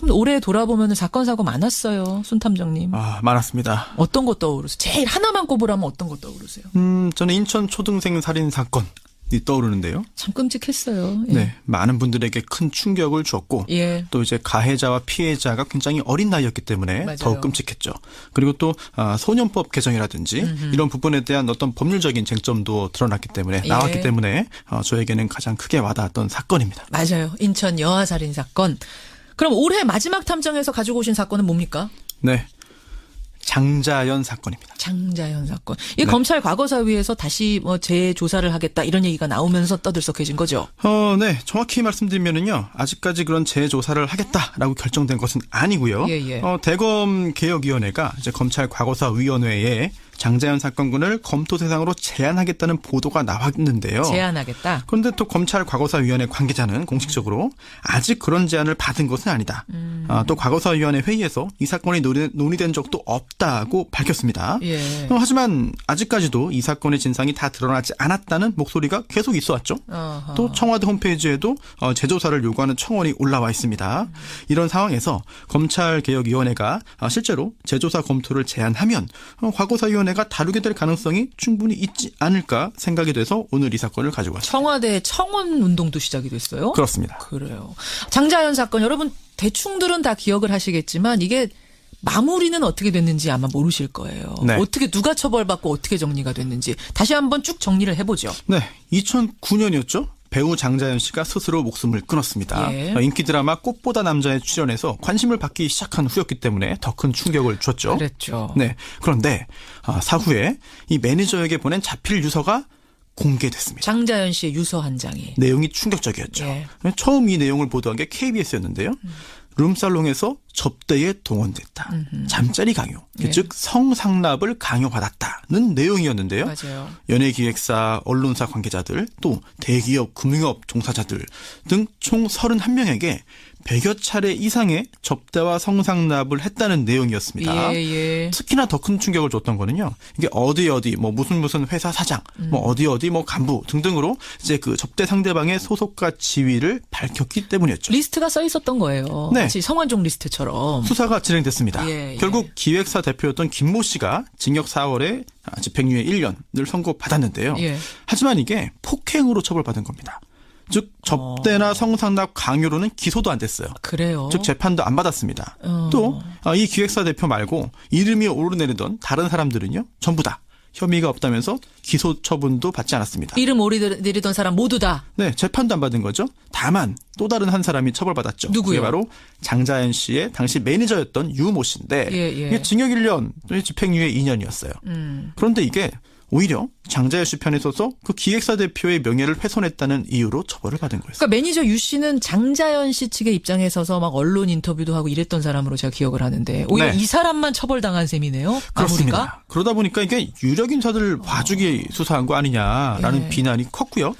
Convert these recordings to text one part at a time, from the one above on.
참 올해 돌아보면 사건 사고 많았어요. 손 탐정님. 많았습니다. 어떤 거 떠오르세요? 제일 하나만 꼽으라면 어떤 거 떠오르세요? 저는 인천 초등생 살인 사건이 떠오르는데요. 참 끔찍했어요. 예. 네, 많은 분들에게 큰 충격을 주었고 예. 또 이제 가해자와 피해자가 굉장히 어린 나이였기 때문에 맞아요. 더욱 끔찍했죠. 그리고 또 소년법 개정이라든지 이런 부분에 대한 어떤 법률적인 쟁점도 드러났기 때문에 나왔기 때문에 저에게는 가장 크게 와닿았던 사건입니다. 맞아요. 인천 여아 살인 사건. 그럼 올해 마지막 탐정에서 가지고 오신 사건은 뭡니까? 네. 장자연 사건입니다. 장자연 사건. 이 검찰 과거사위에서 다시 재조사를 하겠다 이런 얘기가 나오면서 떠들썩해진 거죠. 네. 정확히 말씀드리면은요. 아직까지 그런 재조사를 하겠다라고 결정된 것은 아니고요. 예. 대검 개혁위원회가 이제 검찰 과거사위원회에 장자연 사건군을 검토 대상으로 제안하겠다는 보도가 나왔는데요. 제안하겠다. 그런데 또 검찰 과거사위원회 관계자는 공식적으로 아직 그런 제안을 받은 것은 아니다. 또 과거사위원회 회의에서 이 사건이 논의된 적도 없다고 밝혔습니다. 예. 하지만 아직까지도 이 사건의 진상이 다 드러나지 않았다는 목소리가 계속 있어왔죠. 어허. 또 청와대 홈페이지에도 재조사를 요구하는 청원이 올라와 있습니다. 이런 상황에서 검찰개혁위원회가 실제로 재조사 검토를 제안하면 과거사위원회가 다루게 될 가능성이 충분히 있지 않을까 생각이 돼서 오늘 이 사건을 가지고 왔습니다. 청와대 청원 운동도 시작이 됐어요? 그렇습니다. 그래요. 장자연 사건 여러분 대충들은 다 기억을 하시겠지만 이게 마무리는 어떻게 됐는지 아마 모르실 거예요. 네. 어떻게 누가 처벌받고 어떻게 정리가 됐는지 다시 한번 쭉 정리를 해보죠. 네, 2009년이었죠. 배우 장자연 씨가 스스로 목숨을 끊었습니다. 예. 인기 드라마 꽃보다 남자에 출연해서 관심을 받기 시작한 후였기 때문에 더 큰 충격을 줬죠. 그랬죠. 네, 그런데 사후에 이 매니저에게 보낸 자필 유서가 공개됐습니다. 장자연 씨의 유서 한 장이. 내용이 충격적이었죠. 예. 처음 이 내용을 보도한 게 KBS였는데요. 룸살롱에서 접대에 동원됐다. 잠자리 강요, 예. 즉 성상납을 강요받았다는 내용이었는데요. 맞아요. 연예기획사, 언론사 관계자들, 또 대기업, 금융업 종사자들 등 총 31명에게 100여 차례 이상의 접대와 성상납을 했다는 내용이었습니다. 예. 특히나 더 큰 충격을 줬던 거는요. 이게 어디 무슨 회사 사장, 어디 간부 등등으로 이제 그 접대 상대방의 소속과 지위를 밝혔기 때문이었죠. 리스트가 써 있었던 거예요. 네. 마치 성완종 리스트처럼. 수사가 진행됐습니다. 예. 결국 기획사 대표였던 김모 씨가 징역 4월에 집행유예 1년을 선고받았는데요. 예. 하지만 이게 폭행으로 처벌받은 겁니다. 즉 접대나 성상납 강요로는 기소도 안 됐어요. 그래요. 즉 재판도 안 받았습니다. 또 이 기획사 대표 말고 이름이 오르내리던 다른 사람들은요. 전부 다 혐의가 없다면서 기소 처분도 받지 않았습니다. 이름 오르내리던 사람 모두 다. 네, 재판도 안 받은 거죠. 다만 또 다른 한 사람이 처벌받았죠. 누구요? 그게 바로 장자연 씨의 당시 매니저였던 유모 씨인데 예. 이게 징역 1년, 집행유예 2년이었어요. 그런데 이게 오히려 장자연 씨 편에 서서 그 기획사 대표의 명예를 훼손했다는 이유로 처벌을 받은 거였어요. 그러니까 매니저 유 씨는 장자연 씨 측의 입장에 서서 막 언론 인터뷰도 하고 이랬던 사람으로 제가 기억을 하는데 오히려 네. 이 사람만 처벌당한 셈이네요. 그렇습니다. 마무리가? 그러다 보니까 이게 유력 인사들 봐주기 수사한 거 아니냐라는 예. 비난이 컸고요.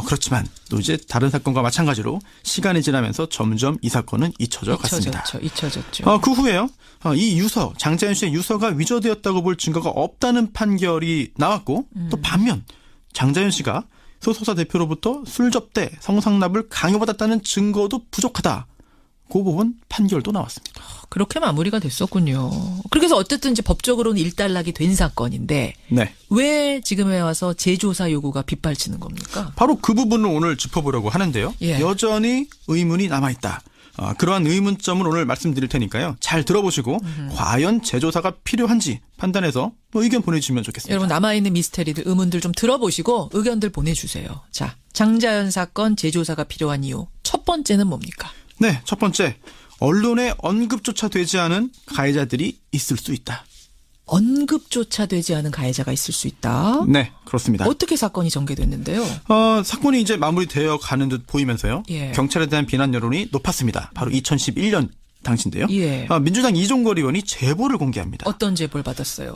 그렇지만 또 이제 다른 사건과 마찬가지로 시간이 지나면서 점점 이 사건은 잊혀져 갔습니다. 잊혀졌죠. 그 후에요. 이 유서, 장자연 씨의 유서가 위조되었다고 볼 증거가 없다는 판결이 나왔고 또 반면 장자연 씨가 소속사 대표로부터 술 접대, 성상납을 강요받았다는 증거도 부족하다. 그 부분 판결도 나왔습니다. 그렇게 마무리가 됐었군요. 그렇게 해서 어쨌든 이제 법적으로는 일단락이 된 사건인데 네. 왜 지금에 와서 재조사 요구가 빗발치는 겁니까? 바로 그 부분을 오늘 짚어보려고 하는데요. 예. 여전히 의문이 남아있다. 그러한 의문점을 오늘 말씀드릴 테니까요. 잘 들어보시고 과연 재조사가 필요한지 판단해서 의견 보내주시면 좋겠습니다. 여러분 남아있는 미스테리들, 의문들 좀 들어보시고 의견들 보내주세요. 자, 장자연 사건 재조사가 필요한 이유. 첫 번째는 뭡니까? 네, 첫 번째. 언론에 언급조차 되지 않은 가해자들이 있을 수 있다. 언급조차 되지 않은 가해자가 있을 수 있다. 네, 그렇습니다. 어떻게 사건이 전개됐는데요? 사건이 이제 마무리되어 가는 듯 보이면서요. 예. 경찰에 대한 비난 여론이 높았습니다. 바로 2011년 당시인데요. 예. 민주당 이종걸 의원이 제보를 공개합니다. 어떤 제보를 받았어요?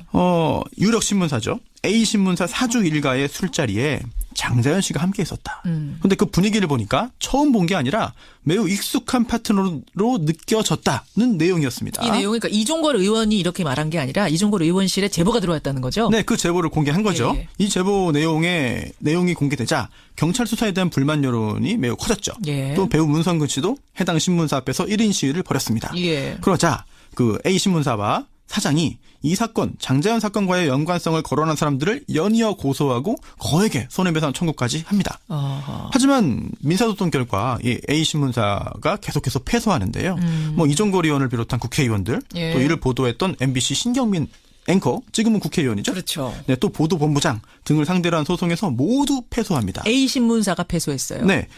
유력 신문사죠. A 신문사 사주 일가의 술자리에 장자연 씨가 함께 있었다. 근데 그 분위기를 보니까 처음 본 게 아니라 매우 익숙한 파트너로 느껴졌다는 내용이었습니다. 이 내용이 그러니까 이종걸 의원이 이렇게 말한 게 아니라 이종걸 의원실에 제보가 들어왔다는 거죠? 네, 그 제보를 공개한 거죠. 예. 이 제보 내용이 공개되자 경찰 수사에 대한 불만 여론이 매우 커졌죠. 예. 또 배우 문성근 씨도 해당 신문사 앞에서 1인 시위를 벌였습니다. 예. 그러자 그 A 신문사와 사장이 이 사건, 장자연 사건과의 연관성을 거론한 사람들을 연이어 고소하고 거액의 손해배상 청구까지 합니다. 어허. 하지만 민사소송 결과 이 A 신문사가 계속해서 패소하는데요. 뭐 이종걸 의원을 비롯한 국회의원들, 예. 또 이를 보도했던 MBC 신경민 앵커, 지금은 국회의원이죠. 그렇죠. 네, 또 보도본부장 등을 상대로 한 소송에서 모두 패소합니다. A 신문사가 패소했어요. 네,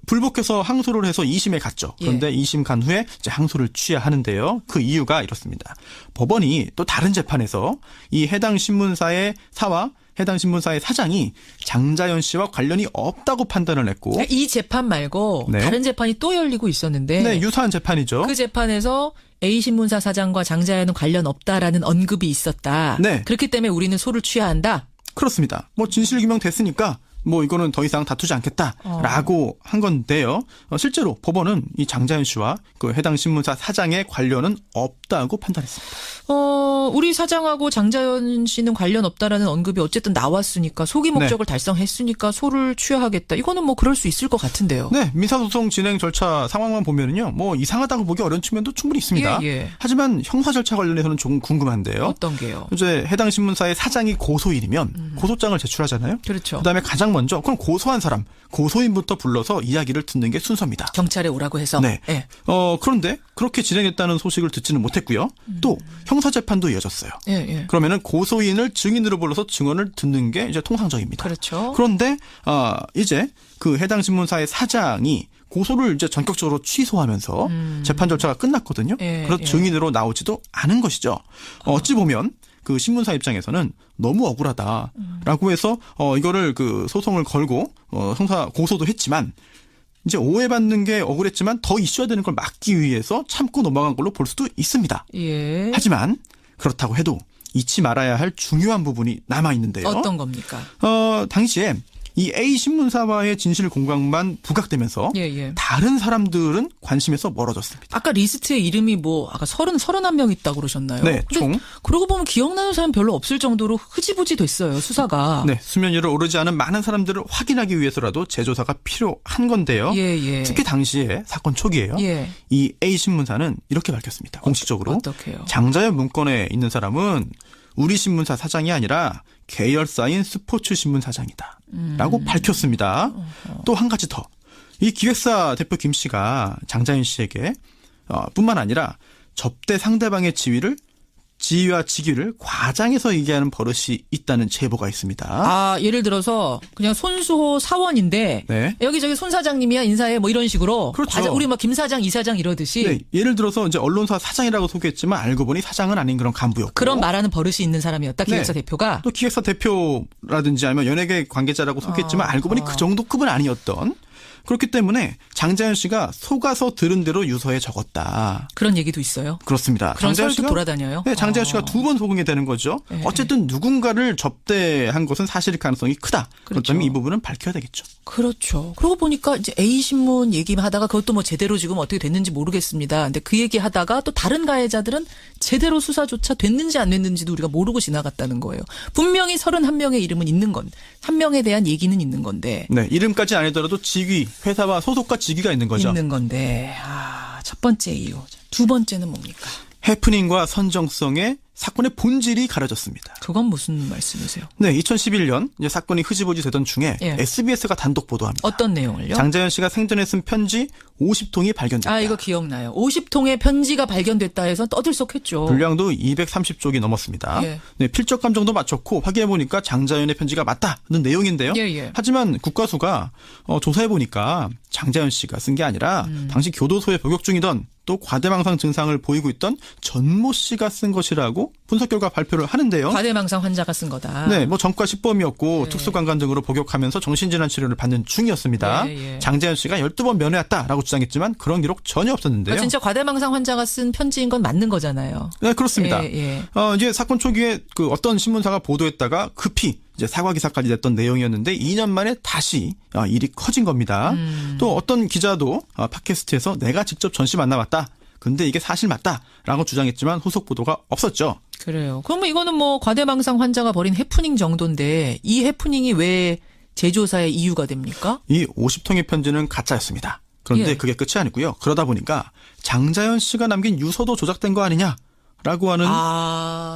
불복해서 항소를 해서 2심에 갔죠. 그런데 2심 간 후에 이제 항소를 취하하는데요. 그 이유가 이렇습니다. 법원이 또 다른 재판에서 이 해당 신문사의 사와 해당 신문사의 사장이 장자연 씨와 관련이 없다고 판단을 했고, 그러니까 이 재판 말고 네. 다른 재판이 또 열리고 있었는데 네, 유사한 재판이죠. 그 재판에서 A 신문사 사장과 장자연은 관련 없다라는 언급이 있었다. 네. 그렇기 때문에 우리는 소를 취해야 한다. 그렇습니다. 뭐 진실규명 됐으니까 뭐 이거는 더 이상 다투지 않겠다라고 한 건데요. 실제로 법원은 이 장자연 씨와 그 해당 신문사 사장의 관련은 없다고 판단했습니다. 우리 사장하고 장자연 씨는 관련 없다라는 언급이 어쨌든 나왔으니까 소기 목적을 달성했으니까 소를 취하하겠다. 이거는 뭐 그럴 수 있을 것 같은데요. 네, 민사소송 진행 절차 상황만 보면은요, 뭐 이상하다고 보기 어려운 측면도 충분히 있습니다. 예. 하지만 형사 절차 관련해서는 조금 궁금한데요. 어떤 게요? 이제 해당 신문사의 사장이 고소인이면 고소장을 제출하잖아요. 그렇죠. 그다음에 가장 먼저 그럼 고소한 사람, 고소인부터 불러서 이야기를 듣는 게 순서입니다. 경찰에 오라고 해서. 네. 예. 그런데 그렇게 진행했다는 소식을 듣지는 못했고요. 또 형사재판도 이어졌어요. 예. 그러면은 고소인을 증인으로 불러서 증언을 듣는 게 이제 통상적입니다. 그렇죠. 그런데 이제 그 해당 신문사의 사장이 고소를 이제 전격적으로 취소하면서 재판 절차가 끝났거든요. 그래서 증인으로 나오지도 않은 것이죠. 어찌 보면 그 신문사 입장에서는 너무 억울하다라고 해서 이거를 그 소송을 걸고 형사 고소도 했지만 이제 오해받는 게 억울했지만 더 이슈화 되는 걸 막기 위해서 참고 넘어간 걸로 볼 수도 있습니다. 예. 하지만 그렇다고 해도 잊지 말아야 할 중요한 부분이 남아 있는데요. 어떤 겁니까? 당시에 이 A 신문사와의 진실 공방만 부각되면서 예. 다른 사람들은 관심에서 멀어졌습니다. 아까 리스트에 이름이 뭐 아까 31명 있다고 그러셨나요? 네, 총. 그러고 보면 기억나는 사람 별로 없을 정도로 흐지부지 됐어요, 수사가. 네, 수면 위로 오르지 않은 많은 사람들을 확인하기 위해서라도 재조사가 필요한 건데요. 예. 특히 당시에 사건 초기에요. 예. 이 A 신문사는 이렇게 밝혔습니다. 공식적으로. 어떻게요? 장자연 문건에 있는 사람은 우리 신문사 사장이 아니라 계열사인 스포츠 신문 사장이다. 라고 밝혔습니다. 또 한 가지 더. 이 기획사 대표 김 씨가 장자연 씨에게 뿐만 아니라 접대 상대방의 지위와 직위를 과장해서 얘기하는 버릇이 있다는 제보가 있습니다. 예를 들어서 그냥 손수호 사원인데 네. 여기저기 손 사장님이야 인사해 뭐 이런 식으로. 그렇죠. 우리 뭐 김 사장, 이 사장 이러듯이. 네, 예를 들어서 이제 언론사 사장이라고 소개했지만 알고 보니 사장은 아닌 그런 간부였고. 그런 말하는 버릇이 있는 사람이었다. 기획사 네. 대표가. 또 기획사 대표라든지 아니면 연예계 관계자라고 소개했지만 알고 보니 그 정도 급은 아니었던. 그렇기 때문에 장자연 씨가 속아서 들은 대로 유서에 적었다. 그런 얘기도 있어요. 그렇습니다. 그런 설도 돌아다녀요? 네, 장자연 씨가 두 번 소송이 되는 거죠. 네. 어쨌든 누군가를 접대한 것은 사실일 가능성이 크다. 그렇죠. 그렇다면 이 부분은 밝혀야 되겠죠. 그렇죠. 그러고 보니까 이제 A신문 얘기하다가 그것도 뭐 제대로 지금 어떻게 됐는지 모르겠습니다. 근데 그 얘기 하다가 또 다른 가해자들은 제대로 수사조차 됐는지 안 됐는지도 우리가 모르고 지나갔다는 거예요. 분명히 31명의 이름은 있는 건, 한 명에 대한 얘기는 있는 건데. 네, 이름까지 아니더라도 직위, 회사와 소속과 직위가 있는 거죠. 있는 건데. 첫 번째 이유. 두 번째는 뭡니까? 해프닝과 선정성의 사건의 본질이 가려졌습니다. 그건 무슨 말씀이세요? 네, 2011년 이제 사건이 흐지부지 되던 중에 예. SBS가 단독 보도합니다. 어떤 내용을요? 장자연 씨가 생전에 쓴 편지 50통이 발견됐다. 이거 기억나요. 50통의 편지가 발견됐다 해서 떠들썩했죠. 분량도 230쪽이 넘었습니다. 예. 네, 필적 감정도 마쳤고 확인해보니까 장자연의 편지가 맞다는 내용인데요. 예. 하지만 국가수가 조사해보니까 장자연 씨가 쓴 게 아니라 당시 교도소에 복역 중이던 또 과대망상 증상을 보이고 있던 전모 씨가 쓴 것이라고 또 분석 결과 발표를 하는데요. 과대망상 환자가 쓴 거다. 네, 뭐 전과 식범이었고 네. 특수관광 등으로 복역하면서 정신질환 치료를 받는 중이었습니다. 예, 예. 장자연 씨가 12번 면회했다라고 주장했지만 그런 기록 전혀 없었는데요. 진짜 과대망상 환자가 쓴 편지인 건 맞는 거잖아요. 네, 그렇습니다. 예. 이제 사건 초기에 그 어떤 신문사가 보도했다가 급히 이제 사과 기사까지 냈던 내용이었는데 2년 만에 다시 일이 커진 겁니다. 또 어떤 기자도 팟캐스트에서 내가 직접 전 씨 만나봤다. 근데 이게 사실 맞다라고 주장했지만 후속 보도가 없었죠. 그래요. 그러면 이거는 뭐 과대망상 환자가 벌인 해프닝 정도인데 이 해프닝이 왜 재조사의 이유가 됩니까? 이 50통의 편지는 가짜였습니다. 그런데 예. 그게 끝이 아니고요. 그러다 보니까 장자연 씨가 남긴 유서도 조작된 거 아니냐라고 하는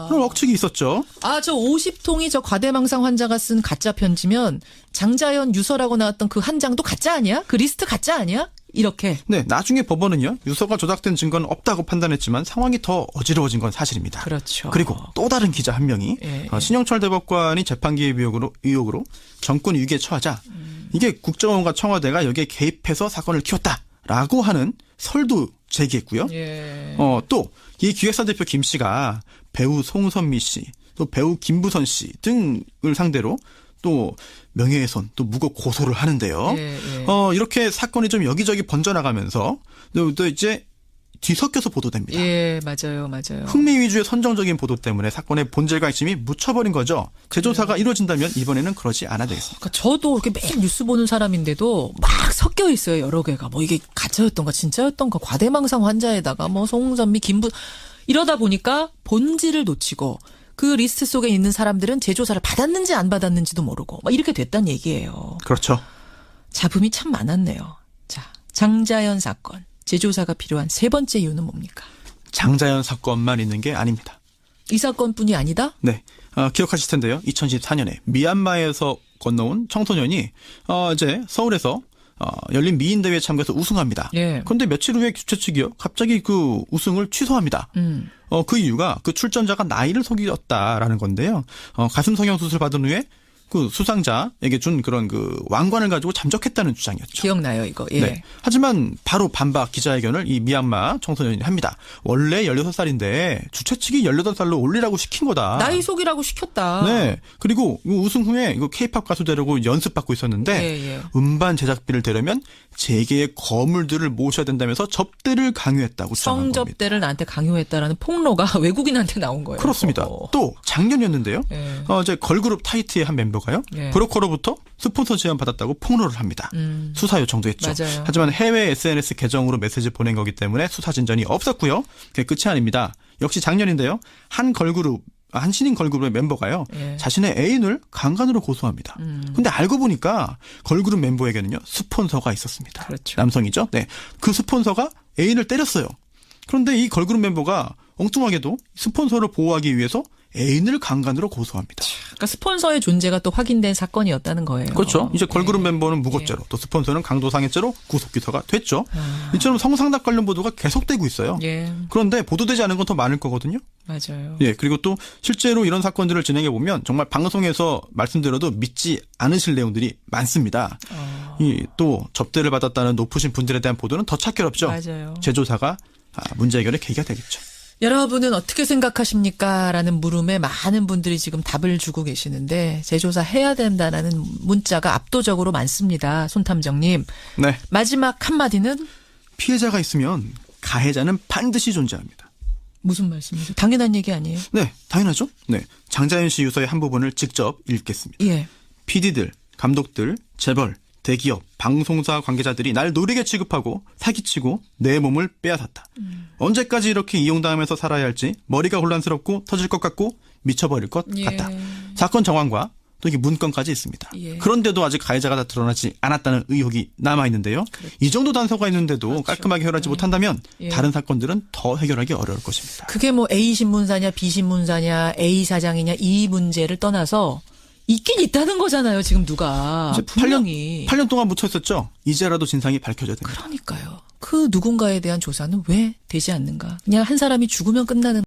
그런 억측이 있었죠. 저 50통이 저 과대망상 환자가 쓴 가짜 편지면 장자연 유서라고 나왔던 그 한 장도 가짜 아니야? 그 리스트 가짜 아니야? 이렇게. 네, 나중에 법원은요. 유서가 조작된 증거는 없다고 판단했지만 상황이 더 어지러워진 건 사실입니다. 그렇죠. 그리고 또 다른 기자 한 명이 예. 신영철 대법관이 재판 개입 의혹으로 정권 위기에 처하자 이게 국정원과 청와대가 여기에 개입해서 사건을 키웠다라고 하는 설도 제기했고요. 예. 또 이 기획사 대표 김 씨가 배우 송선미 씨, 또 배우 김부선 씨 등을 상대로 또 명예훼손, 또 무고 고소를 하는데요. 예. 이렇게 사건이 좀 여기저기 번져나가면서 또 이제 뒤섞여서 보도됩니다. 예, 맞아요. 흥미 위주의 선정적인 보도 때문에 사건의 본질과 핵심이 묻혀버린 거죠. 재조사가 이루어진다면 이번에는 그러지 않아야 되겠습니다. 그러니까 저도 이렇게 매일 뉴스 보는 사람인데도 막 섞여 있어요. 여러 개가. 뭐 이게 가짜였던가 진짜였던가 과대망상 환자에다가 뭐 송선미, 김부 이러다 보니까 본질을 놓치고 그 리스트 속에 있는 사람들은 재조사를 받았는지 안 받았는지도 모르고 막 이렇게 됐단 얘기예요. 그렇죠. 잡음이 참 많았네요. 자, 장자연 사건. 재조사가 필요한 세 번째 이유는 뭡니까? 장자연 사건만 있는 게 아닙니다. 이 사건뿐이 아니다? 네. 기억하실 텐데요. 2014년에 미얀마에서 건너온 청소년이 이제 서울에서 열린 미인 대회에 참가해서 우승합니다. 예. 그런데 며칠 후에 주최 측이요. 갑자기 그 우승을 취소합니다. 그 이유가 그 출전자가 나이를 속였다라는 건데요. 가슴 성형 수술 받은 후에 그 수상자에게 준 그런 그 왕관을 가지고 잠적했다는 주장이었죠. 기억나요, 이거. 예. 네. 하지만 바로 반박 기자회견을 이 미얀마 청소년이 합니다. 원래 16살인데 주최 측이 18살로 올리라고 시킨 거다. 나이 속이라고 시켰다. 네. 그리고 우승 후에 이거 K-팝 가수 되려고 연습받고 있었는데 예. 음반 제작비를 대려면 재계의 거물들을 모셔야 된다면서 접대를 강요했다고 주장한 겁니다. 성접대를 나한테 강요했다라는 폭로가 외국인한테 나온 거예요. 그렇습니다. 또 작년이었는데요. 예. 이제 걸그룹 타이트의 한 멤버가요. 예. 브로커로부터 스폰서 제안 받았다고 폭로를 합니다. 수사 요청도 했죠. 맞아요. 하지만 해외 SNS 계정으로 메시지 보낸 거기 때문에 수사 진전이 없었고요. 그게 끝이 아닙니다. 역시 작년인데요. 한 신인 걸그룹의 멤버가요. 예. 자신의 애인을 강간으로 고소합니다. 근데 알고 보니까 걸그룹 멤버에게는요. 스폰서가 있었습니다. 그렇죠. 남성이죠. 네. 그 스폰서가 애인을 때렸어요. 그런데 이 걸그룹 멤버가 엉뚱하게도 스폰서를 보호하기 위해서 애인을 강간으로 고소합니다. 그러니까 스폰서의 존재가 또 확인된 사건이었다는 거예요. 그렇죠. 이제 걸그룹 예. 멤버는 무고죄로 또 스폰서는 강도상해죄로 구속 기소가 됐죠. 이처럼 성상납 관련 보도가 계속되고 있어요. 예, 그런데 보도되지 않은 건 더 많을 거거든요. 맞아요. 예, 그리고 또 실제로 이런 사건들을 진행해 보면 정말 방송에서 말씀드려도 믿지 않으실 내용들이 많습니다. 이 또 접대를 받았다는 높으신 분들에 대한 보도는 더 찾기롭죠. 맞아요. 재조사가 문제 해결의 계기가 되겠죠. 여러분은 어떻게 생각하십니까? 라는 물음에 많은 분들이 지금 답을 주고 계시는데 재조사 해야 된다는 문자가 압도적으로 많습니다. 손탐정님. 네. 마지막 한마디는 피해자가 있으면 가해자는 반드시 존재합니다. 무슨 말씀이죠? 당연한 얘기 아니에요? 네, 당연하죠. 네, 장자연 씨 유서의 한 부분을 직접 읽겠습니다. 예. PD들, 감독들, 재벌, 대기업, 방송사 관계자들이 날 노리게 취급하고 사기치고 내 몸을 빼앗았다. 언제까지 이렇게 이용당하면서 살아야 할지 머리가 혼란스럽고 터질 것 같고 미쳐버릴 것 예. 같다. 사건 정황과 또 이게 문건까지 있습니다. 예. 그런데도 아직 가해자가 다 드러나지 않았다는 의혹이 남아있는데요. 그렇죠. 이 정도 단서가 있는데도 깔끔하게 해결하지 못한다면 예. 다른 사건들은 더 해결하기 어려울 것입니다. 그게 뭐 A 신문사냐 B 신문사냐 A 사장이냐 이 문제를 떠나서 있긴 있다는 거잖아요. 지금 누가. 이제 분명히. 8년 동안 묻혀있었죠. 이제라도 진상이 밝혀져야 됩니다. 그러니까요. 그 누군가에 대한 조사는 왜 되지 않는가. 그냥 한 사람이 죽으면 끝나는